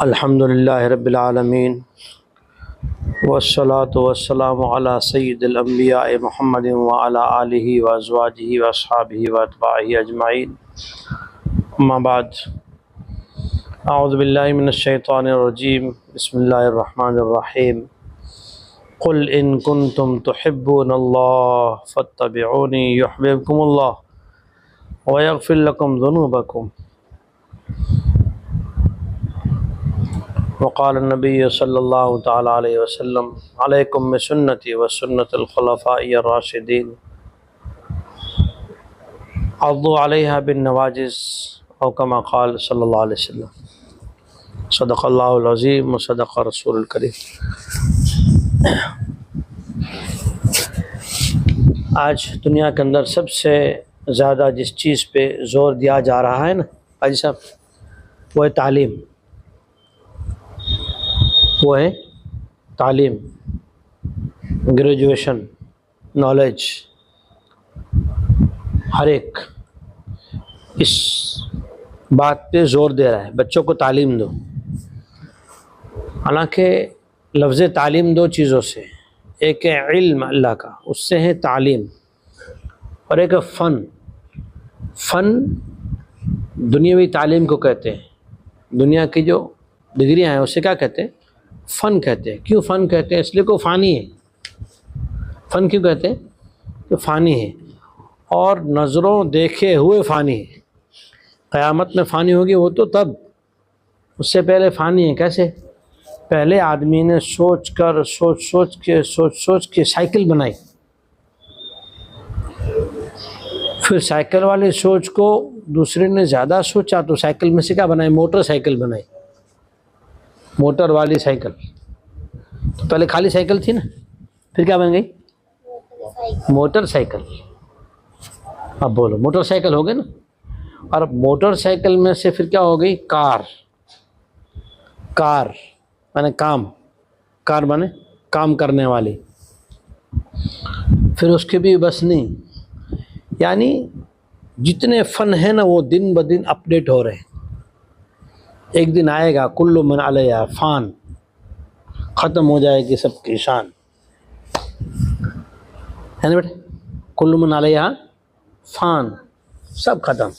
الحمد للہ رب العالمین والصلاة والسلام علی سید الانبیاء محمد وعلی آلہ وازواجہ واصحابہ واتباعہ اجمعین، اما بعد، اعوذ باللہ من الشیطان الرجیم، بسم اللہ الرحمن الرحیم۔ قل ان کنتم تحبون اللہ فاتبعونی یحببکم اللہ ویغفر لکم ذنوبکم۔ وقال النبی صلی اللہ تعالی علیہ وسلم علیکم بسنتی وسنت الخلفاء الراشدین عضوا علیہا بالنواجذ، او کما قال صلی اللہ علیہ وسلم۔ صدق اللہ العظیم وصدق رسول الکریم۔ آج دنیا کے اندر سب سے زیادہ جس چیز پہ زور دیا جا رہا ہے نا حاجی صاحب، وہ ہے تعلیم، وہ ہے تعلیم، گریجویشن، نالج۔ ہر ایک اس بات پہ زور دے رہا ہے بچوں کو تعلیم دو۔ حالانکہ لفظ تعلیم دو چیزوں سے، ایک ہے علم اللہ کا، اس سے ہے تعلیم، اور ایک ہے فن۔ فن دنیاوی تعلیم کو کہتے ہیں، دنیا کی جو ڈگریاں ہیں اسے کیا کہتے ہیں؟ فن کہتے ہیں۔ کیوں فن کہتے ہیں؟ اس لیے کہ وہ فانی ہے۔ فن کیوں کہتے ہیں؟ کہ فانی ہے، اور نظروں دیکھے ہوئے فانی ہے۔ قیامت میں فانی ہوگی وہ تو تب، اس سے پہلے فانی ہے۔ کیسے؟ پہلے آدمی نے سوچ کے سائیکل بنائی، پھر سائیکل والی سوچ کو دوسرے نے زیادہ سوچا تو سائیکل میں سے کیا بنائی؟ موٹر سائیکل بنائی، موٹر والی سائیکل۔ تو پہلے خالی سائیکل تھی نا، پھر کیا بن گئی؟ Motor cycle. اب بولو، موٹر سائیکل ہو گئے نا، اور اب موٹر سائیکل میں سے پھر کیا ہو گئی؟ کار۔ کار مانے کام، کار مانے کام کرنے والی۔ پھر اس کے بھی بس نہیں، یعنی جتنے فن ہیں نا وہ دن بدن اپڈیٹ ہو رہے ہیں۔ ایک دن آئے گا کل من علیہا فان، ختم ہو جائے گی سب کی شان، ہے نا بیٹے؟ کل من علیہا فان، سب ختم۔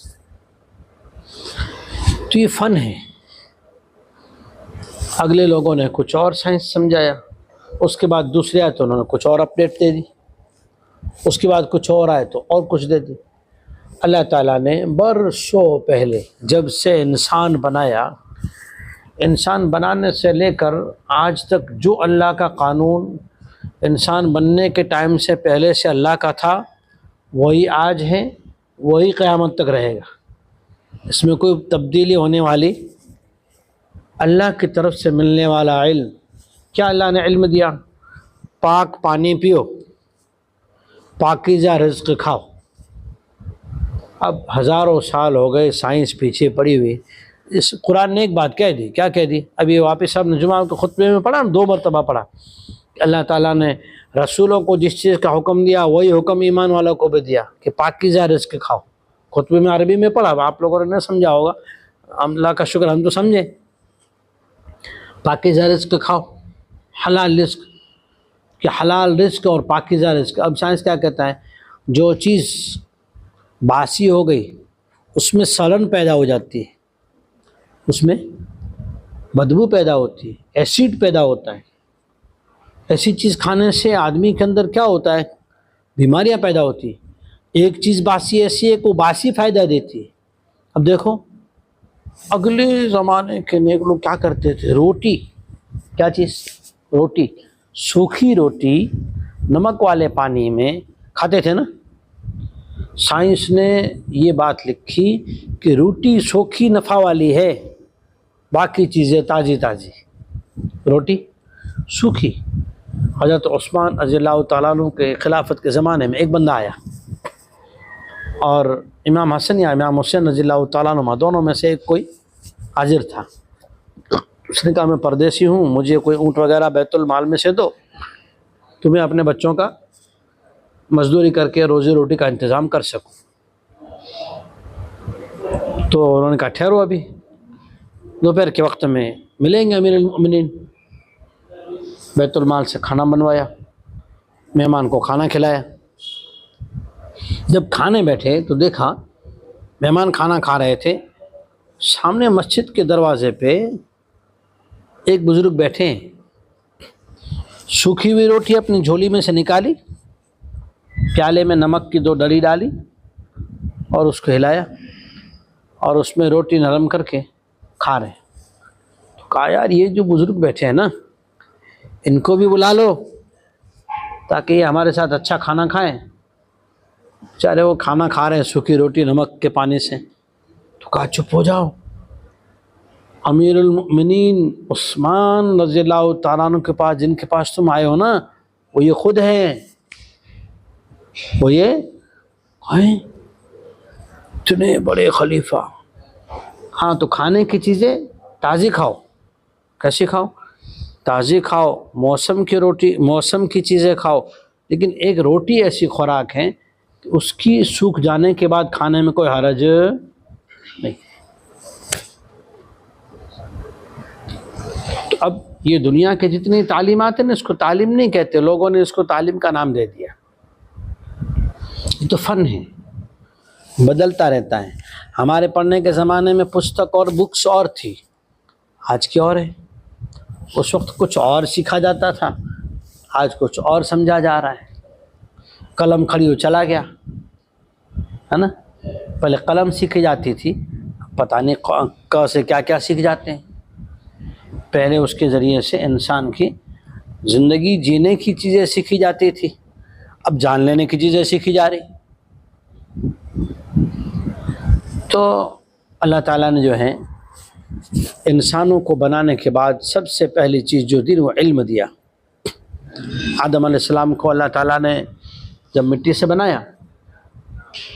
تو یہ فن ہے۔ اگلے لوگوں نے کچھ اور سائنس سمجھایا، اس کے بعد دوسرے آئے تو انہوں نے کچھ اور اپڈیٹ دے دی، اس کے بعد کچھ اور آئے تو اور کچھ دے دی۔ اللہ تعالیٰ نے برسوں پہلے جب سے انسان بنایا، انسان بنانے سے لے کر آج تک جو اللہ کا قانون انسان بننے کے ٹائم سے پہلے سے اللہ کا تھا وہی آج ہے، وہی قیامت تک رہے گا۔ اس میں کوئی تبدیلی ہونے والی، اللہ کی طرف سے ملنے والا علم۔ کیا اللہ نے علم دیا؟ پاک پانی پیو، پاکیزہ رزق کھاؤ۔ اب ہزاروں سال ہو گئے سائنس پیچھے پڑی ہوئی، اس قرآن نے ایک بات کہہ دی۔ کیا کہہ دی؟ ابھی واپس صاحب نے جمعہ کے خطبے میں پڑھا نا، 2 مرتبہ پڑھا کہ اللہ تعالیٰ نے رسولوں کو جس چیز کا حکم دیا وہی حکم ایمان والوں کو بھی دیا کہ پاکیزہ رزق کھاؤ۔ خطبے میں عربی میں پڑھا، آپ لوگوں نے سمجھا ہوگا، اللہ کا شکر ہم تو سمجھے۔ پاکیزہ رزق کھاؤ، حلال رزق، کہ حلال رزق اور پاکیزہ رزق۔ اب سائنس کیا کہتا ہے؟ جو چیز باسی ہو گئی اس میں سڑن پیدا ہو جاتی ہے، اس میں بدبو پیدا ہوتی ہے، ایسیڈ پیدا ہوتا ہے۔ ایسی چیز کھانے سے آدمی کے اندر کیا ہوتا ہے؟ بیماریاں پیدا ہوتی ہیں۔ ایک چیز باسی ایسی ہے کہ وہ باسی فائدہ دیتی ہے۔ اب دیکھو اگلے زمانے کے نیک لوگ کیا کرتے تھے؟ روٹی، کیا چیز؟ روٹی، سوکھی روٹی نمک والے پانی میں کھاتے تھے نا۔ سائنس نے یہ بات لکھی کہ روٹی سوکھی نفع والی ہے، باقی چیزیں تازی تازی، روٹی سوکھی۔ حضرت عثمان رضی اللہ تعالیٰ عنہ کے خلافت کے زمانے میں ایک بندہ آیا، اور امام حسن یا امام حسین رضی اللہ تعالیٰ عنہ دونوں میں سے ایک کوئی حاضر تھا۔ اس نے کہا میں پردیسی ہوں، مجھے کوئی اونٹ وغیرہ بیت المال میں سے دو، تمہیں اپنے بچوں کا مزدوری کر کے روزی روٹی کا انتظام کر سکوں۔ تو انہوں نے کہا ٹھہرو ابھی، دوپہر کے وقت میں ملیں گے امیر المؤمنین، بیت المال سے کھانا بنوایا، مہمان کو کھانا کھلایا۔ جب کھانے بیٹھے تو دیکھا مہمان کھانا کھا رہے تھے، سامنے مسجد کے دروازے پہ ایک بزرگ بیٹھے ہیں، سوکھی ہوئی روٹی اپنی جھولی میں سے نکالی، پیالے میں نمک کی 2 ڈلی ڈالی اور اس کو ہلایا اور اس میں روٹی نرم کر کے کھا رہے ہیں۔ تو کہا یار یہ جو بزرگ بیٹھے ہیں نا، ان کو بھی بلا لو تاکہ یہ ہمارے ساتھ اچھا کھانا کھائیں۔ بیچارے وہ کھانا کھا رہے ہیں سوکھی روٹی نمک کے پانی سے۔ تو کہا چپ ہو جاؤ، امیر المؤمنین عثمان رضی اللہ تعالیٰ عنہ کے پاس، جن کے پاس تم آئے ہو نا، وہ یہ خود ہیں، وہ یہ ہیں اتنے بڑے خلیفہ۔ ہاں تو کھانے کی چیزیں تازی کھاؤ۔ کیسی کھاؤ؟ تازی کھاؤ، موسم کی روٹی، موسم کی چیزیں کھاؤ، لیکن ایک روٹی ایسی خوراک ہے کہ اس کی سوکھ جانے کے بعد کھانے میں کوئی حرج نہیں۔ تو اب یہ دنیا کے جتنی تعلیمات ہیں نا، اس کو تعلیم نہیں کہتے، لوگوں نے اس کو تعلیم کا نام دے دیا۔ یہ تو فن ہے، بدلتا رہتا ہے۔ ہمارے پڑھنے کے زمانے میں پستک اور بکس اور تھی، آج کی اور ہے۔ اس وقت کچھ اور سیکھا جاتا تھا، آج کچھ اور سمجھا جا رہا ہے۔ قلم کھڑی ہو چلا گیا ہے نا، پہلے قلم سیکھی جاتی تھی، پتہ نہیں ق سے کیا کیا سیکھ جاتے ہیں۔ پہلے اس کے ذریعے سے انسان کی زندگی جینے کی چیزیں سیکھی جاتی تھی، اب جان لینے کی چیزیں سیکھی جا رہی۔ تو اللہ تعالیٰ نے جو ہے انسانوں کو بنانے کے بعد سب سے پہلی چیز جو دی وہ علم دیا۔ آدم علیہ السلام کو اللہ تعالیٰ نے جب مٹی سے بنایا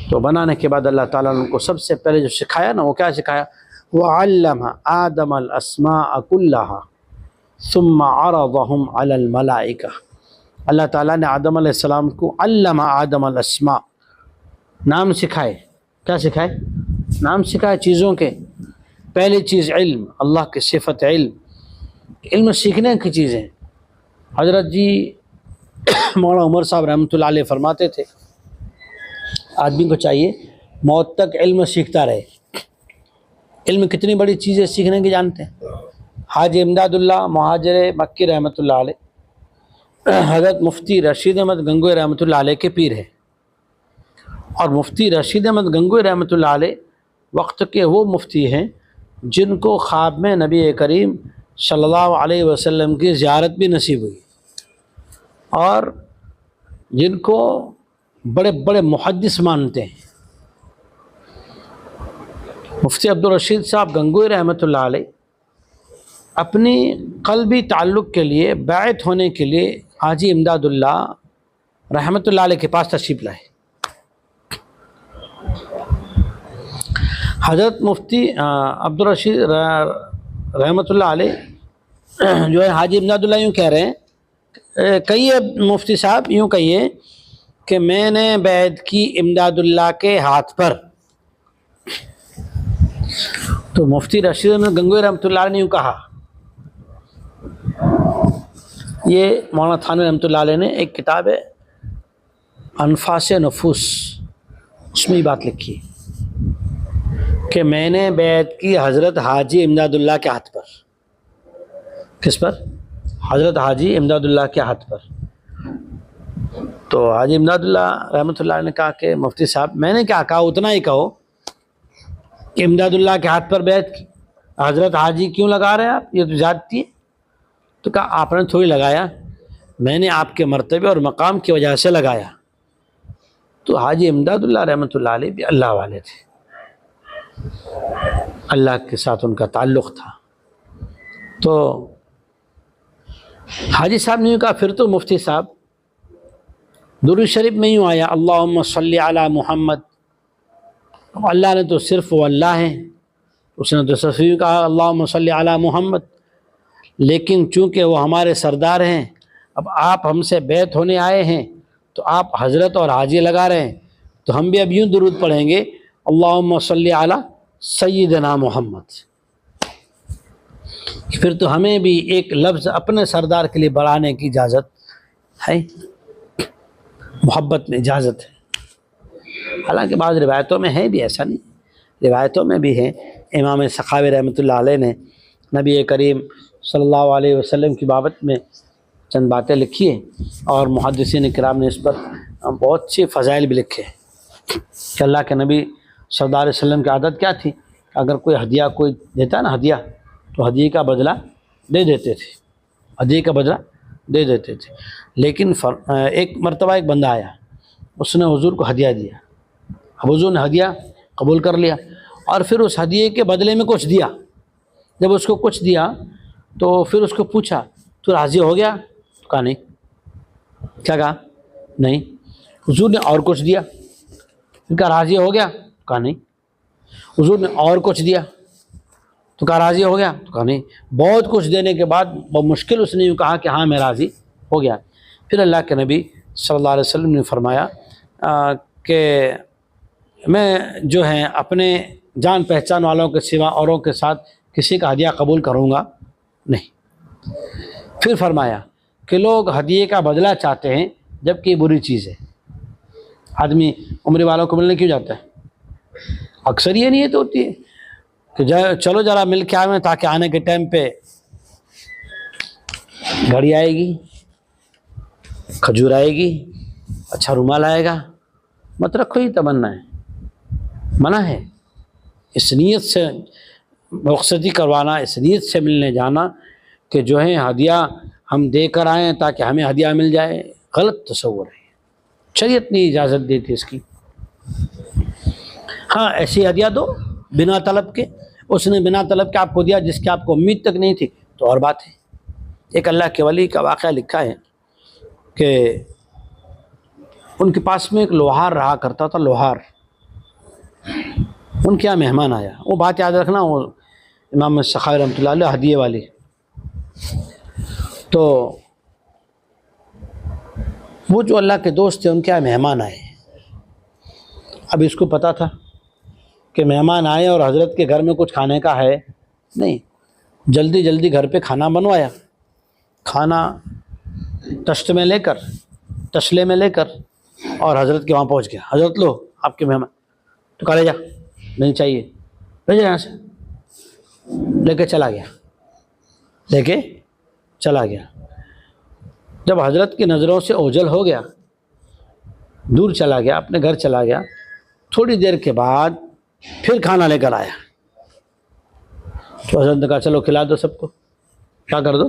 تو بنانے کے بعد اللہ تعالیٰ نے ان کو سب سے پہلے جو سکھایا نا، وہ کیا سکھایا؟ وَعَلَّمَ آدَمَ الْأَسْمَاءَ كُلَّهَا ثُمَّ عَرَضَهُمْ عَلَى الْمَلَائِكَةِ۔ اللہ تعالیٰ نے آدم علیہ السلام کو علم آدم الاسماء، نام سکھائے۔ کیا سکھائے؟ نام سکھائے چیزوں کے۔ پہلی چیز علم، اللہ کی صفت علم، علم سیکھنے کی چیزیں۔ حضرت جی مولانا عمر صاحب رحمۃ اللہ علیہ فرماتے تھے آدمی کو چاہیے موت تک علم سیکھتا رہے۔ علم کتنی بڑی چیز ہے سیکھنے کی، جانتے ہیں؟ حاجی امداد اللہ مہاجر مکی رحمۃ اللہ علیہ حضرت مفتی رشید احمد گنگوئی رحمۃ اللہ علیہ کے پیر ہیں، اور مفتی رشید احمد گنگوئی رحمۃ اللہ علیہ وقت کے وہ مفتی ہیں جن کو خواب میں نبی کریم صلی اللہ علیہ وسلم کی زیارت بھی نصیب ہوئی، اور جن کو بڑے بڑے محدث مانتے ہیں۔ مفتی عبدالرشید صاحب گنگوئی رحمۃ اللہ علیہ اپنی قلبی تعلق کے لیے بیعت ہونے کے لیے حاجی امداد اللہ رحمۃ اللہ علیہ کے پاس تشریف لائے۔ حضرت مفتی عبدالرشید رحمۃ اللہ علیہ جو ہے حاجی امداد اللہ یوں کہہ رہے ہیں، کہیے مفتی صاحب یوں کہیے کہ میں نے بیعت کی امداد اللہ کے ہاتھ پر۔ تو مفتی رشید احمد گنگوئی رحمۃ اللہ علیہ نے یوں کہا، یہ مولانا تھانوی رحمۃ اللہ علیہ نے ایک کتاب ہے انفاس نفوس، اس میں یہ بات لکھی کہ میں نے بیعت کی حضرت حاجی امداد اللہ کے ہاتھ پر۔ کس پر؟ حضرت حاجی امداد اللہ کے ہاتھ پر۔ تو حاجی امداد اللہ رحمۃ اللہ نے کہا کہ مفتی صاحب میں نے کیا کہا، اتنا ہی کہو کہ امداد اللہ کے ہاتھ پر بیعت کی، حضرت حاجی کیوں لگا رہے ہیں آپ، یہ تو زیادتی ہے۔ تو کہا آپ نے تھوڑی لگایا، میں نے آپ کے مرتبے اور مقام کی وجہ سے لگایا۔ تو حاجی امداد اللہ رحمۃ اللہ علیہ بھی اللہ والے تھے، اللہ کے ساتھ ان کا تعلق تھا۔ تو حاجی صاحب نے کہا پھر تو مفتی صاحب درود شریف میں یوں آیا اللہم صلی علی محمد، اللہ نے تو صرف وہ اللہ ہیں، اس نے تو صرف یوں کہا اللہم صلی علی محمد، لیکن چونکہ وہ ہمارے سردار ہیں، اب آپ ہم سے بیعت ہونے آئے ہیں تو آپ حضرت اور حاجی لگا رہے ہیں، تو ہم بھی اب یوں درود پڑھیں گے اللہم صلی علی سیدنا محمد۔ پھر تو ہمیں بھی ایک لفظ اپنے سردار کے لیے بڑھانے کی اجازت ہے، محبت میں اجازت ہے۔ حالانکہ بعض روایتوں میں ہے بھی، ایسا نہیں، روایتوں میں بھی ہے۔ امام سخاوی رحمۃ اللہ علیہ نے نبی کریم صلی اللہ علیہ وسلم کی بابت میں چند باتیں لکھی ہیں، اور محدثین کرام نے اس پر بہت سی فضائل بھی لکھے ہیں کہ اللہ کے نبی صلی اللہ علیہ وسلم کی عادت کیا تھی، اگر کوئی ہدیہ کوئی دیتا نا ہدیہ، تو ہدیے کا بدلہ دے دیتے تھے، ہدیے کا بدلہ دے دیتے تھے۔ لیکن ایک مرتبہ ایک بندہ آیا، اس نے حضور کو ہدیہ دیا، حضور نے ہدیہ قبول کر لیا، اور پھر اس ہدیے کے بدلے میں کچھ دیا۔ جب اس کو کچھ دیا تو پھر اس کو پوچھا تو راضی ہو گیا؟ تو کہا نہیں۔ کیا کہا؟ نہیں۔ حضور نے اور کچھ دیا، پھر کہا راضی ہو گیا؟ تو کہا نہیں۔ حضور نے اور کچھ دیا تو کہا راضی ہو گیا؟ تو کہا نہیں۔ بہت کچھ دینے کے بعد بمشکل اس نے یوں کہا کہ ہاں میں راضی ہو گیا۔ پھر اللہ کے نبی صلی اللہ علیہ وسلم نے فرمایا کہ میں جو ہے اپنے جان پہچان والوں کے سوا اوروں کے ساتھ کسی کا ہدیہ قبول کروں گا نہیں۔ پھر فرمایا کہ لوگ ہدیے کا بدلہ چاہتے ہیں جبکہ یہ بری چیز ہے۔ آدمی عمر والوں کو ملنے کیوں جاتا ہے؟ اکثر یہ نیت ہوتی ہے کہ چلو ذرا مل کے آئیں تاکہ آنے کے ٹائم پہ گھڑی آئے گی، کھجور آئے گی، اچھا رومال آئے گا۔ مت رکھو، یہ تمنا ہے، منع ہے۔ اس نیت سے رخصتی کروانا، اس نیت سے ملنے جانا کہ جو ہے ہدیہ ہم دے کر آئیں تاکہ ہمیں ہدیہ مل جائے، غلط تصور ہے۔ شریعت نے اجازت دی تھی اس کی۔ ہاں ایسی ہدیہ دو بنا طلب کے، اس نے بنا طلب کے آپ کو دیا جس کی آپ کو امید تک نہیں تھی تو اور بات ہے۔ ایک اللہ کے ولی کا واقعہ لکھا ہے کہ ان کے پاس میں ایک لوہار رہا کرتا تھا، لوہار۔ ان کے یہاں مہمان آیا، وہ بات یاد رکھنا، وہ امام سخاوی رحمۃ اللہ علیہ ہدیے والی۔ تو وہ جو اللہ کے دوست تھے ان کے یہاں مہمان آئے۔ اب اس کو پتہ تھا کہ مہمان آئے اور حضرت کے گھر میں کچھ کھانے کا ہے نہیں، جلدی جلدی گھر پہ کھانا بنوایا، کھانا تشلے میں لے کر اور حضرت کے وہاں پہنچ گیا۔ حضرت لو آپ کے مہمان، تو کہا لے جا، نہیں چاہیے، لے جا یہاں سے۔ لے کے چلا گیا۔ جب حضرت کی نظروں سے اوجھل ہو گیا، دور چلا گیا، اپنے گھر چلا گیا، تھوڑی دیر کے بعد پھر کھانا لے کر آیا۔ تو حضرت نے کہا چلو کھلا دو سب کو، کیا کر دو،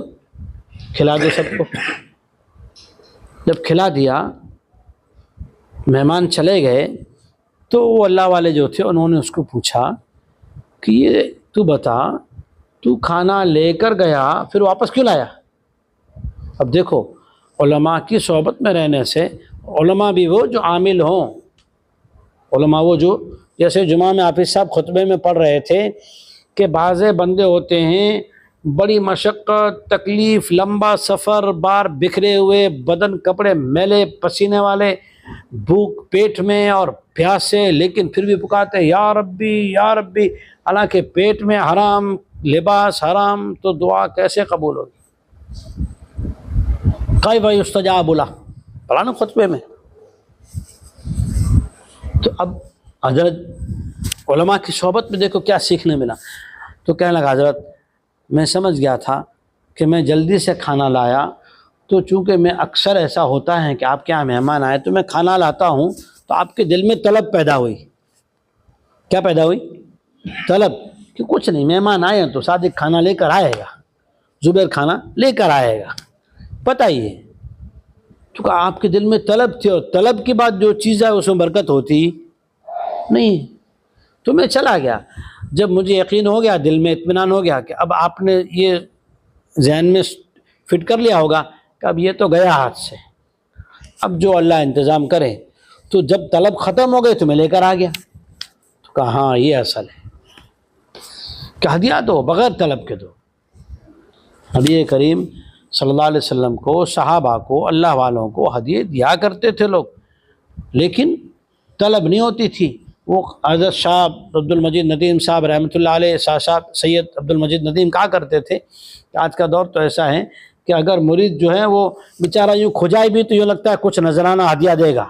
کھلا دو سب کو۔ جب کھلا دیا، مہمان چلے گئے، تو وہ اللہ والے جو تھے انہوں نے اس کو پوچھا کہ یہ تو بتا، تو کھانا لے کر گیا پھر واپس کیوں لایا؟ اب دیکھو، علماء کی صحبت میں رہنے سے، علماء بھی وہ جو عامل ہوں، علماء وہ جو، جیسے جمعہ میں حافظ صاحب خطبے میں پڑھ رہے تھے کہ بعض بندے ہوتے ہیں بڑی مشقت، تکلیف، لمبا سفر، بار بکھرے ہوئے بدن، کپڑے میلے پسینے والے، بھوک پیٹ میں اور پیاسے، لیکن پھر بھی پکارتے ہیں یا ربی یا ربی، حالانکہ پیٹ میں حرام، لباس حرام، تو دعا کیسے قبول ہوگی؟ کیف یستجاب لہ، پڑھا خطبے میں۔ تو اب حضرت علماء کی صحبت میں دیکھو کیا سیکھنے ملا۔ تو کہنے لگا حضرت میں سمجھ گیا تھا کہ میں جلدی سے کھانا لایا، تو چونکہ میں اکثر ایسا ہوتا ہے کہ آپ کے یہاں مہمان آئے تو میں کھانا لاتا ہوں تو آپ کے دل میں طلب پیدا ہوئی۔ کیا پیدا ہوئی؟ طلب، کہ کچھ نہیں، مہمان آئے ہیں تو صادق کھانا لے کر آئے گا، زبیر کھانا لے کر آئے گا، پتہ ہی ہے۔ تو آپ کے دل میں طلب تھی، اور طلب کے بعد جو چیز ہے اس میں برکت ہوتی نہیں۔ تو میں چلا گیا، جب مجھے یقین ہو گیا، دل میں اطمینان ہو گیا کہ اب آپ نے یہ ذہن میں فٹ کر لیا ہوگا کہ اب یہ تو گیا ہاتھ سے، اب جو اللہ انتظام کرے۔ تو جب طلب ختم ہو گئے تو میں لے کر آ گیا۔ تو کہا ہاں یہ اصل ہے کہ ہدیہ دو بغیر طلب کے دو۔ نبی کریم صلی اللہ علیہ وسلم کو، صحابہ کو، اللہ والوں کو ہدیے دیا کرتے تھے لوگ، لیکن طلب نہیں ہوتی تھی، وہ حضرت شاہ عبد المجید ندیم صاحب رحمۃ اللہ علیہ، صاحب سید عبد المجید ندیم کہا کرتے تھے کہ آج کا دور تو ایسا ہے کہ اگر مرید جو ہے وہ بیچارہ یوں کھجائے بھی تو یوں لگتا ہے کچھ نذرانہ ہدیہ دے گا.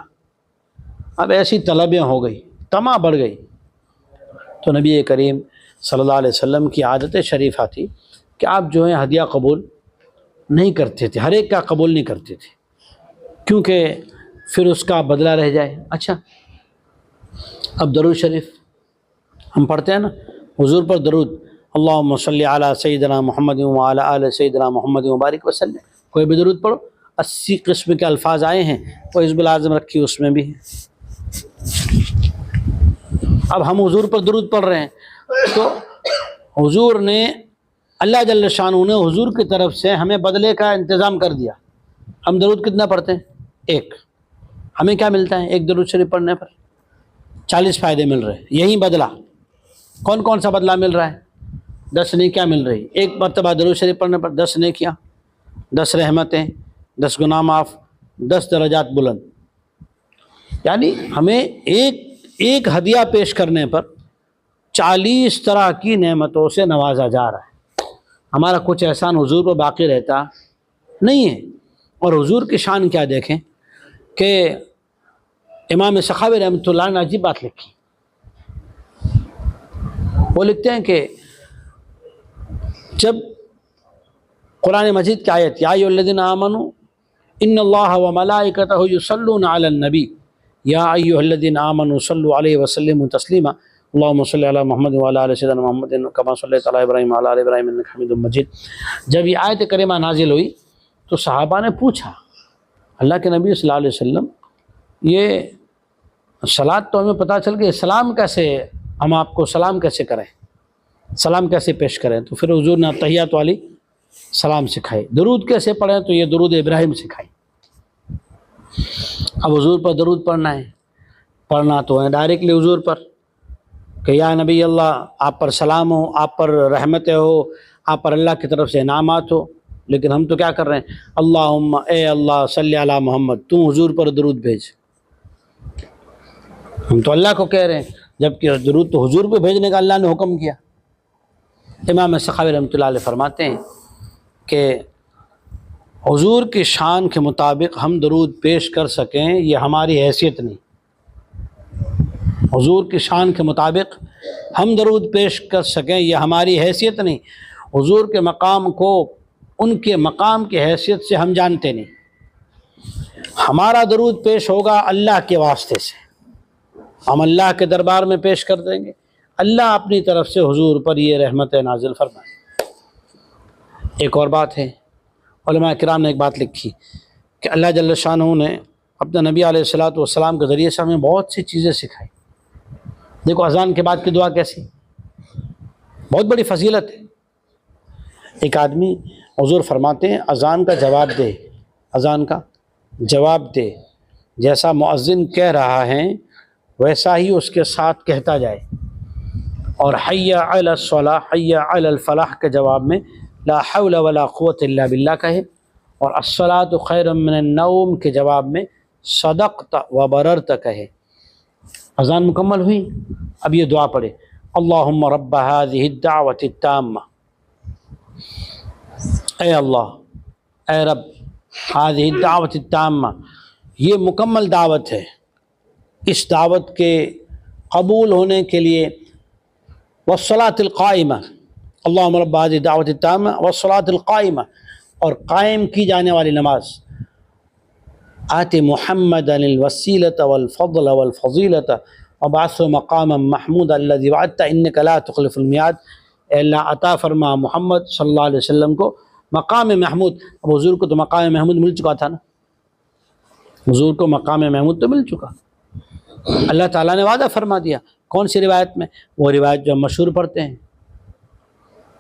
اب ایسی طلبیں ہو گئی، طمع بڑھ گئی. تو نبی کریم صلی اللہ علیہ وسلم کی عادت شریفہ تھی کہ آپ جو ہیں ہدیہ قبول نہیں کرتے تھے، ہر ایک کا قبول نہیں کرتے تھے، کیونکہ پھر اس کا بدلہ رہ جائے. اچھا، اب درود شریف ہم پڑھتے ہیں نا، حضور پر درود، اللہم صلی علی سیدنا محمد وعلی آل سیدنا محمد مبارک وسلم، کوئی بھی درود پڑھو. 80 قسم کے الفاظ آئے ہیں، وہ حزب العظم رکھی اس میں بھی ہے. اب ہم حضور پر درود پڑھ رہے ہیں تو حضور نے، اللہ جل شانہ نے حضور کی طرف سے ہمیں بدلے کا انتظام کر دیا. ہم درود کتنا پڑھتے ہیں؟ ایک. ہمیں کیا ملتا ہے ایک درود شریف پڑھنے پر؟ 40 فائدے مل رہے ہیں. یہی بدلہ کون کون سا بدلہ مل رہا ہے؟ 10 نیکیاں مل رہی. ایک مرتبہ درود شریف پڑھنے پر 10 نیکیاں، 10 رحمتیں، 10 گناہ معاف، 10 درجات بلند. یعنی ہمیں ایک ہدیہ پیش کرنے پر 40 طرح کی نعمتوں سے نوازا جا رہا ہے. ہمارا کچھ احسان حضور پر باقی رہتا نہیں ہے. اور حضور کی شان کیا دیکھیں کہ امام سخاوی رحمۃ اللہ نے عجیب بات لکھی. وہ لکھتے ہیں کہ جب قرآن مجید کی آیت یا ایھا الذین آمنوا ان اللہ وملائکتہ یصلون علی النبی یا ایھا الذین آمنوا صلوا علیہ وسلموا تسلیما اللہم صلی علی محمد وعلی آل سیدنا محمد کما صلیت علی ابراہیم وعلی آل ابراہیم انک حمید مجید. جب یہ آیت کریمہ نازل ہوئی تو صحابہ نے پوچھا اللہ کے نبی صلی اللہ علیہ وسلم، یہ صلاۃ تو ہمیں پتہ چل گئی، سلام کیسے، ہم آپ کو سلام کیسے کریں، سلام کیسے پیش کریں؟ تو پھر حضور نے تحیات والی سلام سکھائی. درود کیسے پڑھیں؟ تو یہ درود ابراہیم سکھائی. اب حضور پر درود پڑھنا تو ہے ڈائریکٹلی حضور پر کہ یا نبی اللہ، آپ پر سلام ہو، آپ پر رحمتیں ہو، آپ پر اللہ کی طرف سے انعامات ہو. لیکن ہم تو کیا کر رہے ہیں؟ اللہم، اے اللہ صلی علی محمد، تو حضور پر درود بھیج. ہم تو اللہ کو کہہ رہے ہیں، جبکہ درود تو حضور پہ بھیجنے کا اللہ نے حکم کیا. امام سخاوی رحمۃ اللہ علیہ فرماتے ہیں کہ حضور کی شان کے مطابق ہم درود پیش کر سکیں یہ ہماری حیثیت نہیں. حضور کی شان کے مطابق ہم درود پیش کر سکیں یہ ہماری حیثیت نہیں. حضور کے مقام کو ان کے مقام کی حیثیت سے ہم جانتے نہیں. ہمارا درود پیش ہوگا اللہ کے واسطے سے، ہم اللہ کے دربار میں پیش کر دیں گے. اللہ اپنی طرف سے حضور پر یہ رحمت نازل فرمائے. ایک اور بات ہے، علماء کرام نے ایک بات لکھی کہ اللہ جل شانہ نے اپنے نبی علیہ الصلوۃ والسلام کے ذریعے سے ہمیں بہت سی چیزیں سکھائی. دیکھو اذان کے بعد کی دعا کیسی، بہت بڑی فضیلت ہے. ایک آدمی، حضور فرماتے ہیں اذان کا جواب دے، اذان کا جواب دے، جیسا مؤذن کہہ رہا ہے ویسا ہی اس کے ساتھ کہتا جائے. اور حی علی الصلاح، حی علی الفلاح کے جواب میں لا حول ولا قوت الا باللہ کہے. اور الصلاۃ خیر من النوم کے جواب میں صدقت وبررت کہے. اذان مکمل ہوئی، اب یہ دعا پڑھے، اللہم رب هذه الدعوة التامة، اے اللہ، اے رب، هذه الدعوة التامة، یہ مکمل دعوت ہے، اس دعوت کے قبول ہونے کے لیے، والصلاة القائمة، اللہم رب هذه الدعوة التامة والصلاة القائمة، اور قائم کی جانے والی نماز. آت محمد الوسیلۃ والفضل والفضیلۃ وبعثہ مقاما محمود الذی وعدت انک لا تخلف المیعاد. اے اللہ عطا فرما محمد صلی اللہ علیہ وسلم کو مقام محمود. اب حضور کو تو مقام محمود مل چکا تھا نا، حضور کو مقام محمود تو مل چکا. اللہ تعالیٰ نے وعدہ فرما دیا. کون سی روایت میں؟ وہ روایت جو ہم مشہور پڑھتے ہیں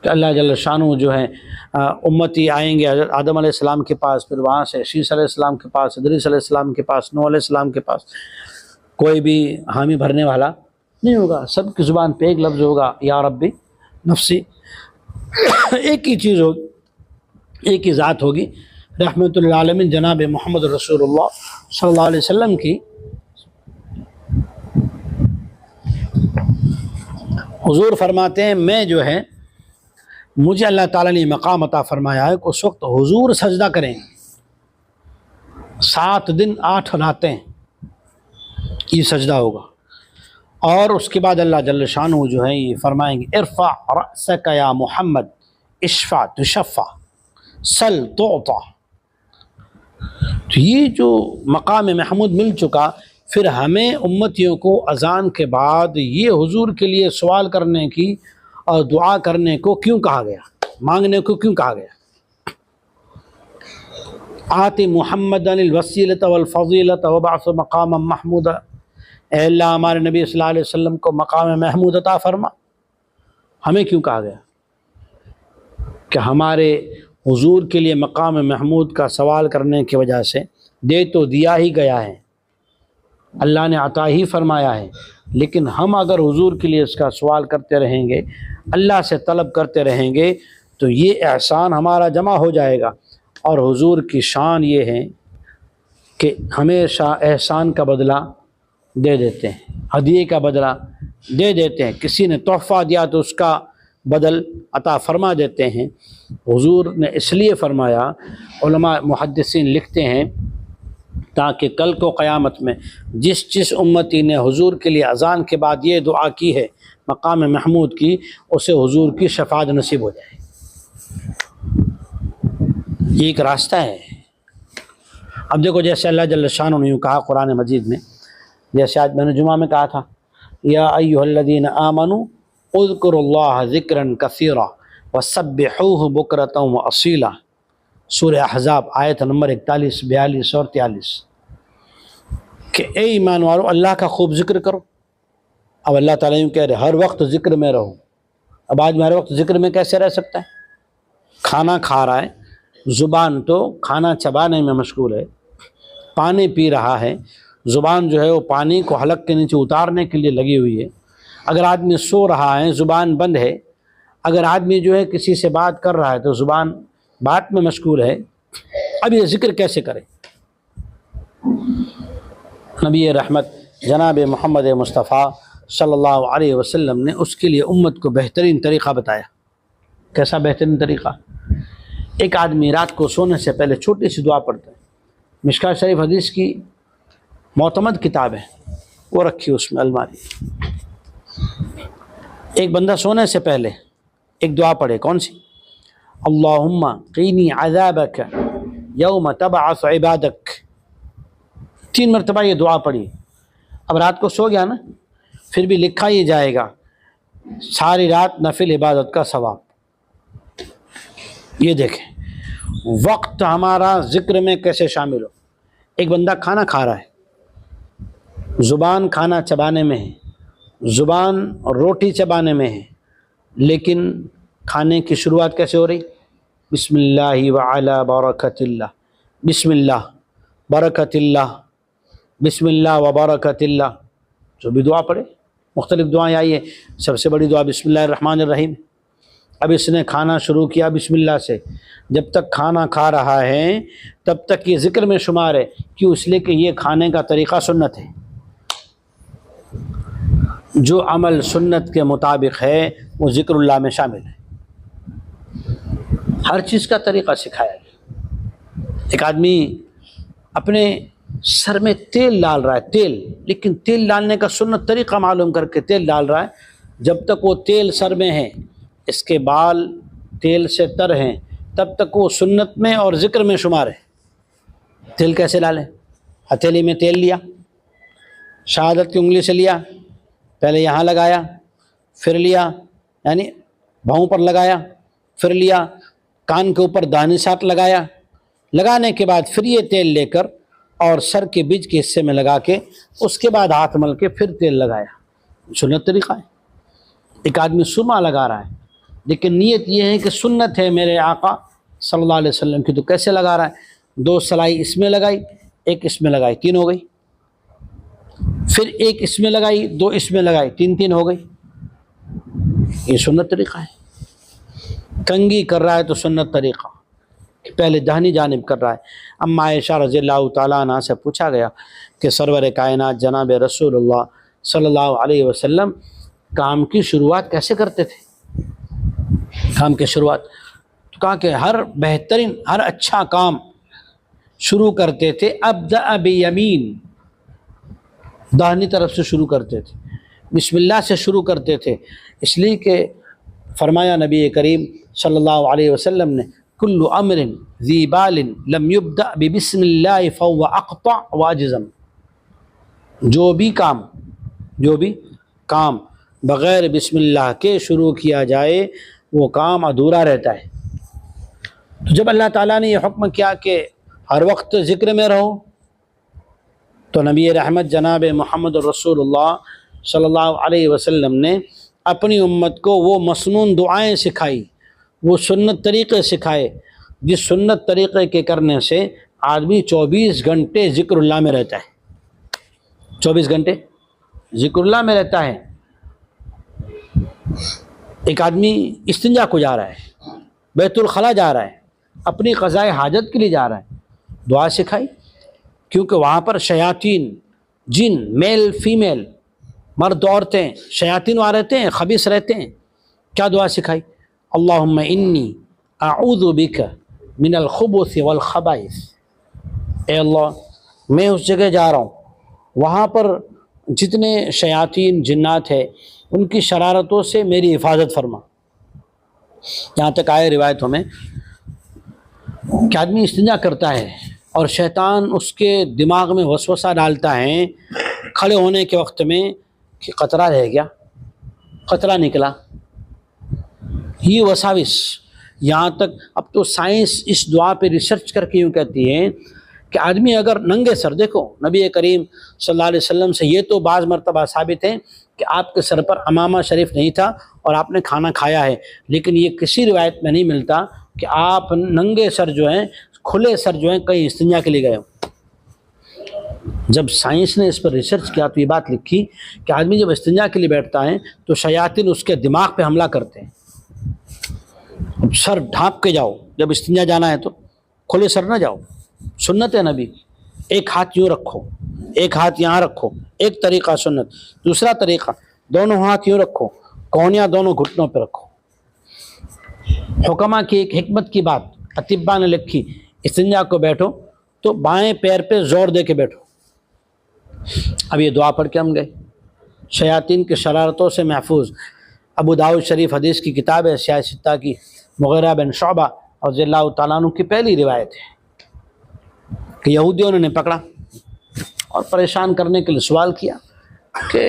کہ اللہ جل شانہ جو ہے امتی آئیں گے حضرت آدم علیہ السلام کے پاس، پھر وہاں سے شیس علیہ السلام کے پاس، ادریس علیہ السلام کے پاس، نوح علیہ السلام کے پاس. کوئی بھی حامی بھرنے والا نہیں ہوگا، سب کی زبان پہ ایک لفظ ہوگا، یا ربی نفسی. ایک ہی چیز ہوگی، ایک ہی ذات ہوگی، رحمت للعالمین جناب محمد رسول اللہ صلی اللہ علیہ وسلم کی حضور فرماتے ہیں میں جو ہے مجھے اللہ تعالیٰ نے مقام عطا فرمایا ہے کہ اس وقت حضور سجدہ کریں 7 دن 8 راتیں یہ سجدہ ہوگا، اور اس کے بعد اللہ جل شانہ جو ہے یہ فرمائیں گے ارفع رأسک یا محمد اشفع تشفع سل تعطى۔ تو یہ جو مقام محمود مل چکا، پھر ہمیں امتیوں کو اذان کے بعد یہ حضور کے لیے سوال کرنے کی اور دعا کرنے کو کیوں کہا گیا، مانگنے کو کیوں کہا گیا؟ آتی محمد الوسیلۃ والفضیلۃ وبعث مقاما محمودا، اے اللہ ہمارے نبی صلی اللہ علیہ وسلم کو مقام محمود عطا فرما۔ ہمیں کیوں کہا گیا؟ کہ ہمارے حضور کے لیے مقام محمود کا سوال کرنے کی وجہ سے دے تو دیا ہی گیا ہے، اللہ نے عطا ہی فرمایا ہے، لیکن ہم اگر حضور کے لیے اس کا سوال کرتے رہیں گے، اللہ سے طلب کرتے رہیں گے، تو یہ احسان ہمارا جمع ہو جائے گا۔ اور حضور کی شان یہ ہے کہ ہمیشہ احسان کا بدلہ دے دیتے ہیں، ہدیے کا بدلہ دے دیتے ہیں، کسی نے تحفہ دیا تو اس کا بدل عطا فرما دیتے ہیں۔ حضور نے اس لیے فرمایا، علماء محدثین لکھتے ہیں، تاکہ کل کو قیامت میں جس امتی نے حضور کے لیے اذان کے بعد یہ دعا کی ہے مقام محمود کی، اسے حضور کی شفاعت نصیب ہو جائے۔ یہ ایک راستہ ہے۔ اب دیکھو جیسے اللہ جل شانہ نے یوں کہا قرآن مجید میں، جیسے آج میں نے جمعہ میں کہا تھا یا ایھا الذین آمنوا اذکروا اللہ ذکرا کثیرا وسبحوہ بکرۃ واصیلا، سورہ احزاب آیت نمبر 41، 42 اور 43، کہ اے ایمان والو اللہ کا خوب ذکر کرو۔ اب اللہ تعالیٰ یوں کہہ رہے ہر وقت ذکر میں رہو۔ اب آدمی ہر وقت ذکر میں کیسے رہ سکتا ہے؟ کھانا کھا رہا ہے، زبان تو کھانا چبانے میں مشغول ہے، پانی پی رہا ہے، زبان جو ہے وہ پانی کو حلق کے نیچے اتارنے کے لیے لگی ہوئی ہے۔ اگر آدمی سو رہا ہے زبان بند ہے، اگر آدمی جو ہے کسی سے بات کر رہا ہے تو زبان بات میں مشغول ہے، اب یہ ذکر کیسے کرے؟ نبی رحمت جناب محمد مصطفیٰ صلی اللہ علیہ وسلم نے اس کے لیے امت کو بہترین طریقہ بتایا۔ کیسا بہترین طریقہ؟ ایک آدمی رات کو سونے سے پہلے چھوٹی سی دعا پڑھتا ہے، مشکوٰۃ شریف حدیث کی معتمد کتاب ہے، وہ رکھی اس میں الماری۔ ایک بندہ سونے سے پہلے ایک دعا پڑھے، کون سی؟ اللہم قینی عذابک یوم تبعث عبادک، 3 مرتبہ یہ دعا پڑھی۔ اب رات کو سو گیا نا، پھر بھی لکھا یہ جائے گا ساری رات نفل عبادت کا ثواب۔ یہ دیکھیں وقت ہمارا ذکر میں کیسے شامل ہو۔ ایک بندہ کھانا کھا رہا ہے، زبان کھانا چبانے میں ہے، زبان روٹی چبانے میں ہے، لیکن کھانے کی شروعات کیسے ہو رہی؟ بسم اللہ وعلی برکت اللہ، بسم اللہ برکت اللہ، بسم اللہ وبرکت اللہ۔ جو بھی دعا پڑھے، مختلف دعائیں آئی ہیں، سب سے بڑی دعا بسم اللہ الرحمن الرحیم۔ اب اس نے کھانا شروع کیا بسم اللہ سے، جب تک کھانا کھا رہا ہے تب تک یہ ذکر میں شمار ہے، کیوں؟ اس لیے کہ یہ کھانے کا طریقہ سنت ہے، جو عمل سنت کے مطابق ہے وہ ذکر اللہ میں شامل ہے۔ ہر چیز کا طریقہ سکھایا گیا۔ ایک آدمی اپنے سر میں تیل ڈال رہا ہے، تیل، لیکن تیل ڈالنے کا سنت طریقہ معلوم کر کے تیل ڈال رہا ہے۔ جب تک وہ تیل سر میں ہے، اس کے بال تیل سے تر ہیں، تب تک وہ سنت میں اور ذکر میں شمار ہے۔ تیل کیسے ڈالیں؟ ہتھیلی میں تیل لیا، شہادت کی انگلی سے لیا، پہلے یہاں لگایا، پھر لیا، یعنی بھاؤں پر لگایا، پھر لیا، کان کے اوپر دانے ساتھ لگایا، لگانے کے بعد پھر یہ تیل لے کر اور سر کے بیچ کے حصے میں لگا کے اس کے بعد ہاتھ مل کے پھر تیل لگایا۔ سنت طریقہ ہے۔ ایک آدمی سرما لگا رہا ہے، لیکن نیت یہ ہے کہ سنت ہے میرے آقا صلی اللہ علیہ وسلم کی، تو کیسے لگا رہا ہے؟ 2 سلائی اس میں لگائی، 1 اس میں لگائی، 3 ہو گئی، پھر 1 اس میں لگائی، 2 اس میں لگائی، 3 ہو گئی۔ یہ سنت طریقہ ہے۔ کنگھی کر رہا ہے تو سنت طریقہ، پہلے دہنی جانب کر رہا ہے۔ اما عائشہ رضی اللہ تعالیٰ عنہ سے پوچھا گیا کہ سرور کائنات جناب رسول اللہ صلی اللہ علیہ وسلم کام کی شروعات کیسے کرتے تھے؟ کام کی شروعات تو کہا کہ ہر بہترین ہر اچھا کام شروع کرتے تھے ابدأ بیمین، داہنی طرف سے شروع کرتے تھے، بسم اللہ سے شروع کرتے تھے، اس لیے کہ فرمایا نبی کریم صلی اللہ علیہ وسلم نے کل امر ذی بال لم یبدأ ببسم اللہ فهو اقطع واجزم، جو بھی کام بغیر بسم اللہ کے شروع کیا جائے وہ کام ادھورا رہتا ہے۔ تو جب اللہ تعالیٰ نے یہ حکم کیا کہ ہر وقت ذکر میں رہو، تو نبی رحمت جناب محمد رسول اللہ صلی اللہ علیہ وسلم نے اپنی امت کو وہ مسنون دعائیں سکھائی، وہ سنت طریقے سکھائے جس سنت طریقے کے کرنے سے آدمی 24 گھنٹے ذکر اللہ میں رہتا ہے، 24 گھنٹے ذکر اللہ میں رہتا ہے۔ ایک آدمی استنجا کو جا رہا ہے، بیت الخلا جا رہا ہے، اپنی قضائے حاجت کے لیے جا رہا ہے، دعا سکھائی، کیونکہ وہاں پر شیاطین، جن، میل فیمیل، مرد عورتیں، شیاطین وہاں رہتے ہیں، خبیث رہتے ہیں۔ کیا دعا سکھائی؟ اللہم انی اعوذ بک من الخبث والخبائث، اے اللہ میں اس جگہ جا رہا ہوں وہاں پر جتنے شیاطین جنات ہیں ان کی شرارتوں سے میری حفاظت فرما۔ یہاں تک آئے روایتوں میں کہ آدمی استنجا کرتا ہے اور شیطان اس کے دماغ میں وسوسہ ڈالتا ہے کھڑے ہونے کے وقت میں کہ قطرہ رہ گیا، قطرہ نکلا، یہ وساوس۔ یہاں تک اب تو سائنس اس دعا پہ ریسرچ کر کے یوں کہتی ہے کہ آدمی اگر ننگے سر، دیکھو نبی کریم صلی اللہ علیہ وسلم سے یہ تو بعض مرتبہ ثابت ہے کہ آپ کے سر پر عمامہ شریف نہیں تھا اور آپ نے کھانا کھایا ہے، لیکن یہ کسی روایت میں نہیں ملتا کہ آپ ننگے سر جو ہیں، کھلے سر جو ہیں، کہیں استنجا کے لیے گئے ہوں۔ جب سائنس نے اس پر ریسرچ کیا تو یہ بات لکھی کہ آدمی جب استنجا کے لیے بیٹھتا ہے تو شیاطین اس کے دماغ پہ حملہ کرتے ہیں۔ اب سر ڈھانپ کے جاؤ، جب استنجا جانا ہے تو کھلے سر نہ جاؤ، سنت ہے نبی، ایک ہاتھ یوں رکھو، ایک ہاتھ یہاں رکھو، ایک طریقہ سنت۔ دوسرا طریقہ دونوں ہاتھ یوں رکھو، کونیاں دونوں گھٹنوں پہ رکھو۔ حکمہ کی ایک حکمت کی بات اطباء نے لکھی، استنجا کو بیٹھو تو بائیں پیر پہ زور دے کے بیٹھو۔ اب یہ دعا پڑھ کے ہم گئے، شیاطین کی شرارتوں سے محفوظ۔ ابو داؤد شریف حدیث کی کتاب ہے، سیاہ ستہ کی، مغیرہ بن شعبہ رضی اللہ تعالیٰ عنہ کی پہلی روایت ہے کہ یہودیوں نے پکڑا اور پریشان کرنے کے لیے سوال کیا کہ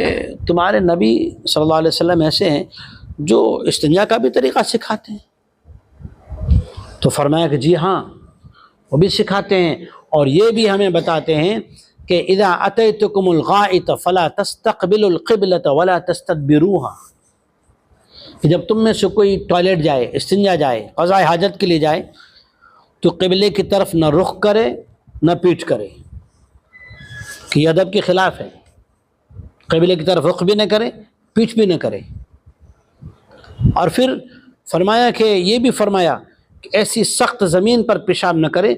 تمہارے نبی صلی اللہ علیہ وسلم ایسے ہیں جو استنجا کا بھی طریقہ سکھاتے ہیں؟ تو فرمایا کہ جی ہاں، وہ بھی سکھاتے ہیں اور یہ بھی ہمیں بتاتے ہیں کہ اذا اتیتکم الغائط فلا تستقبلوا القبلۃ ولا تستدبروها، کہ جب تم میں سے کوئی ٹوائلٹ جائے، استنجا جائے، قضاء حاجت کے لیے جائے تو قبلے کی طرف نہ رخ کرے نہ پیٹھ کرے، کہ یہ ادب کے خلاف ہے، قبلے کی طرف رخ بھی نہ کرے، پیٹھ بھی نہ کرے۔ اور پھر فرمایا کہ یہ بھی فرمایا کہ ایسی سخت زمین پر پیشاب نہ کرے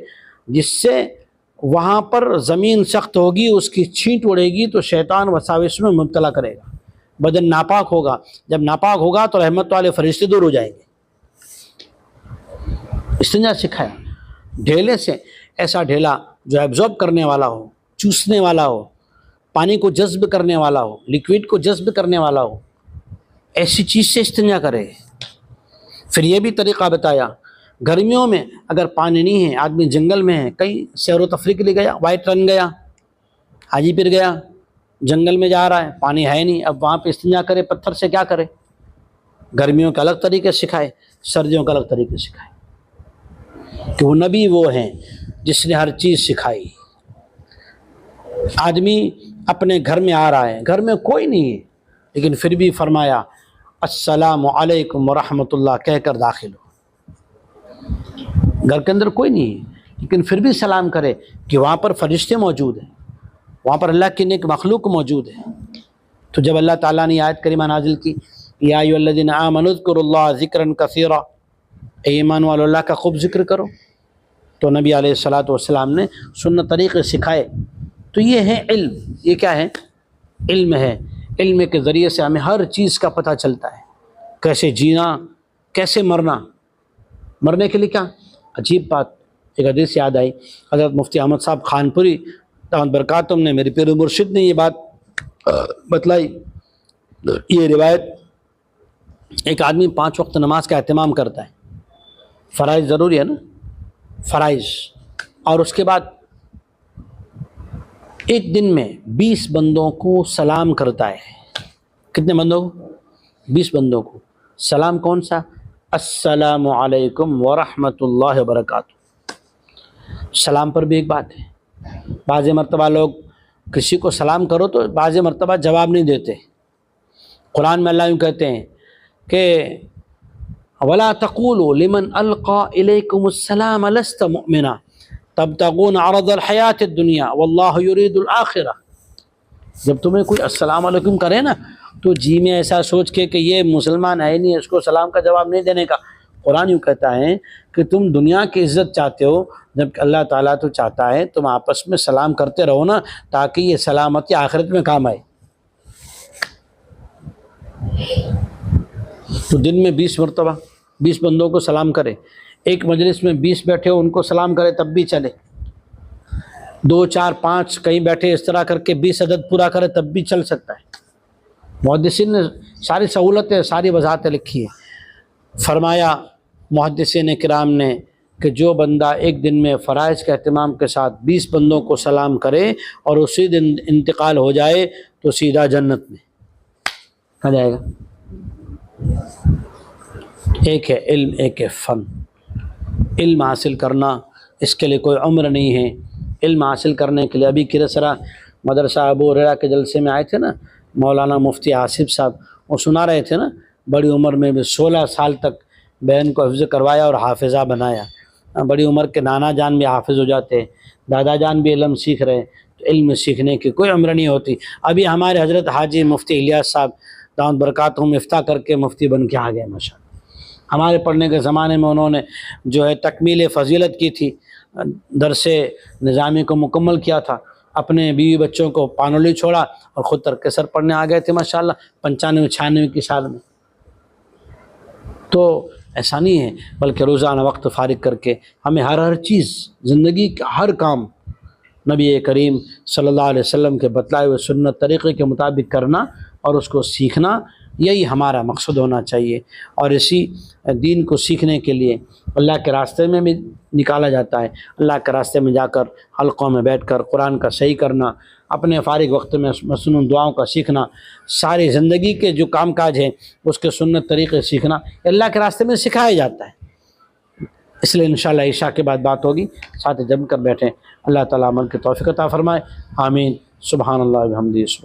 جس سے وہاں پر زمین سخت ہوگی، اس کی چھینٹ اڑے گی تو شیطان وساوس میں مبتلا کرے گا، بدن ناپاک ہوگا، جب ناپاک ہوگا تو رحمت والے فرشتے دور ہو جائیں گے۔ استنجا سکھایا ڈھیلے سے، ایسا ڈھیلا جو ایبزورب کرنے والا ہو، چوسنے والا ہو، پانی کو جذب کرنے والا ہو، لیکوڈ کو جذب کرنے والا ہو، ایسی چیز سے استنجا کرے۔ پھر یہ بھی طریقہ بتایا، گرمیوں میں اگر پانی نہیں ہے، آدمی جنگل میں ہے، کہیں سیر و تفریح کے لیے گیا، وائٹ رن گیا، حاجی پیر گیا، جنگل میں جا رہا ہے، پانی ہے نہیں، اب وہاں پہ استنجا کرے پتھر سے، کیا کرے؟ گرمیوں کے الگ طریقے سکھائے، سردیوں کے الگ طریقے سکھائے، کہ وہ نبی وہ ہیں جس نے ہر چیز سکھائی۔ آدمی اپنے گھر میں آ رہا ہے، گھر میں کوئی نہیں ہے، لیکن پھر بھی فرمایا السلام علیکم ورحمۃ اللہ کہہ کر داخل ہو۔ گھر کے اندر کوئی نہیں ہے لیکن پھر بھی سلام کرے، کہ وہاں پر فرشتے موجود ہیں، وہاں پر اللہ کی نیک مخلوق موجود ہے۔ تو جب اللہ تعالیٰ نے آیت کریمہ نازل کی، یا ایھا الذین آمنوا اذکروا اللہ ذکرا کثیرا، اے ایمان والو اللہ کا خوب ذکر کرو، تو نبی علیہ الصلوۃ والسلام نے سنت طریقے سکھائے۔ تو یہ ہے علم، یہ کیا ہے؟ علم ہے۔ علم کے ذریعے سے ہمیں ہر چیز کا پتہ چلتا ہے، کیسے جینا، کیسے مرنا۔ مرنے کے لیے کیا عجیب بات، ایک حدیث یاد آئی، حضرت مفتی احمد صاحب خانپوری دامت برکاتہم نے، میرے پیر مرشد نے یہ بات بتلائی، یہ روایت، ایک آدمی 5 وقت نماز کا اہتمام کرتا ہے، فرائض ضروری ہے نا، فرائض، اور اس کے بعد ایک دن میں 20 بندوں کو سلام کرتا ہے۔ کتنے بندوں کو؟ 20 بندوں کو۔ سلام کون سا؟ السلام علیکم ورحمۃ اللہ وبرکاتہ۔ سلام پر بھی ایک بات ہے، بعض مرتبہ لوگ کسی کو سلام کرو تو بعض مرتبہ جواب نہیں دیتے۔ قرآن میں اللہ یوں کہتے ہیں کہ وَلَا تَقُولُوا لِمَنْ أَلْقَى إِلَيْكُمُ السَّلَامَ لَسْتَ مُؤْمِنًا تَبْتَغُونَ عَرَضَ الْحَيَاةِ الدُّنْيَا وَاللَّهُ يُرِيدُ الْآخِرَةَ۔ جب تمہیں کوئی السلام علیکم کرے نا تو جی میں ایسا سوچ کے کہ یہ مسلمان ہے نہیں، اس کو سلام کا جواب نہیں دینے کا۔ قرآن یوں کہتا ہے کہ تم دنیا کی عزت چاہتے ہو، جبکہ اللہ تعالیٰ تو چاہتا ہے تم آپس میں سلام کرتے رہو نا، تاکہ یہ سلامتی آخرت میں کام آئے۔ تو دن میں 20 مرتبہ 20 بندوں کو سلام کرے، ایک مجلس میں 20 بیٹھے ہو ان کو سلام کرے تب بھی چلے، 2 4 5 کہیں بیٹھے اس طرح کر کے 20 عدد پورا کرے تب بھی چل سکتا ہے۔ محدثین نے ساری سہولتیں، ساری وضاحتیں لکھی ہیں۔ فرمایا محدثین کرام نے کہ جو بندہ ایک دن میں فرائض کے اہتمام کے ساتھ 20 بندوں کو سلام کرے اور اسی دن انتقال ہو جائے تو سیدھا جنت میں آ جائے گا۔ ایک ہے علم، ایک ہے فن۔ علم حاصل کرنا، اس کے لیے کوئی عمر نہیں ہے۔ علم حاصل کرنے کے لیے ابھی کرسرا مدرسہ ابو ہریرہ کے جلسے میں آئے تھے نا مولانا مفتی آصف صاحب، وہ سنا رہے تھے نا، بڑی عمر میں بھی 16 سال تک بہن کو حفظ کروایا اور حافظہ بنایا۔ بڑی عمر کے نانا جان بھی حافظ ہو جاتے ہیں، دادا جان بھی علم سیکھ رہے ہیں، تو علم سیکھنے کی کوئی عمر نہیں ہوتی۔ ابھی ہمارے حضرت حاجی مفتی الیاس صاحب دامت برکاتہم افتاح کر کے مفتی بن کے آ گئے ماشاءاللہ۔ ہمارے پڑھنے کے زمانے میں انہوں نے جو ہے تکمیل فضیلت کی تھی، درس نظامی کو مکمل کیا تھا، اپنے بیوی بچوں کو پانولی چھوڑا اور خود ترکسر پڑھنے آ گئے تھے ماشاءاللہ 95 96 کی سال میں۔ تو ایسا نہیں ہے، بلکہ روزانہ وقت فارغ کر کے ہمیں ہر چیز، زندگی کا ہر کام نبی کریم صلی اللہ علیہ وسلم کے بتلائے ہوئے سنت طریقے کے مطابق کرنا اور اس کو سیکھنا، یہی ہمارا مقصد ہونا چاہیے۔ اور اسی دین کو سیکھنے کے لیے اللہ کے راستے میں بھی نکالا جاتا ہے۔ اللہ کے راستے میں جا کر حلقوں میں بیٹھ کر قرآن کا صحیح کرنا، اپنے فارغ وقت میں مسنون دعاؤں کا سیکھنا، ساری زندگی کے جو کام کاج ہیں اس کے سنت طریقے سیکھنا، اللہ کے راستے میں سکھایا جاتا ہے۔ اس لیے انشاءاللہ عشاء کے بعد بات ہوگی، ساتھ جم کر بیٹھیں۔ اللہ تعالیٰ عمل کی توفیق عطا فرمائے، آمین۔ سبحان اللہ و بحمدہ۔